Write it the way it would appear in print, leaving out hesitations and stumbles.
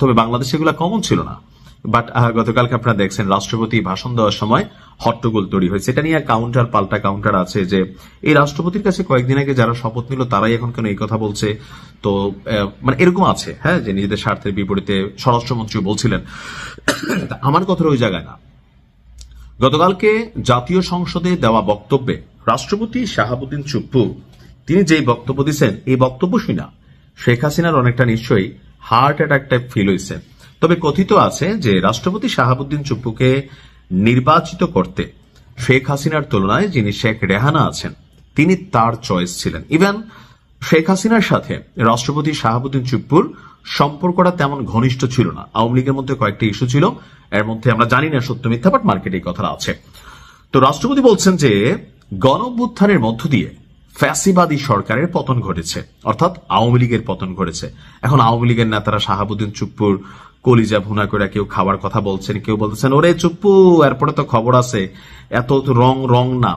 তবে বাংলাদেশে এগুলো কমন ছিল না। বাট গতকালকে আপনারা দেখছেন রাষ্ট্রপতি ভাষণ দেওয়ার সময় হট্টগোল তৈরি হয়েছে। এটা নিয়ে কাউন্টার পাল্টা কাউন্টার আছে যে এই রাষ্ট্রপতির কাছে কয়েকদিন আগে যারা শপথ নিল তারাই এখন কেন এই কথা বলছে। তো মানে এরকম আছে, হ্যাঁ, যে নিজেদের স্বার্থের বিপরীতে স্বরাষ্ট্রমন্ত্রী বলছিলেন। আমার কথার ওই জায়গায় না। গতকালকে জাতীয় সংসদে দেওয়া বক্তব্যে রাষ্ট্রপতি শাহাবুদ্দিন চুপ্পু তিনি যেই বক্তব্য দিচ্ছেন, এই বক্তব্য শুনা শেখ হাসিনার অনেকটা নিশ্চয়ই হার্ট অ্যাটাক টাইপ ফিল হয়েছে। তবে কথিত আছে যে রাষ্ট্রপতি শাহাবুদ্দিন চুপ্পুকে নির্বাচিত করতে শেখ হাসিনার তুলনায় যিনি শেখ রেহানা আছেন তিনি তার চয়েস ছিলেন। ইভেন শেখ হাসিনার সাথে রাষ্ট্রপতি শাহাবুদ্দিন চুপ্পুর সম্পর্কটা তেমন ঘনিষ্ঠ ছিল না। আওয়ামী লীগের মধ্যে কয়েকটি ইস্যু ছিল, এর মধ্যে আমরা জানি না সত্য মিথ্যা, বাট মার্কেটে এই কথাটা আছে। তো রাষ্ট্রপতি বলছেন যে গণঅভ্যুত্থানের মধ্য দিয়ে ফ্যাসিবাদী সরকারের পতন ঘটেছে, অর্থাৎ আওয়ামী লীগের পতন ঘটেছে। এখন আওয়ামী লীগের নেতারা শাহাবুদ্দিন চুপ্পুর কলিজা ভুনা করে কেউ খাবার কথা বলছেন, কেউ বলতেছেন ওরে চুপ্পু এরপরে তো খবর আছে, এত রং না।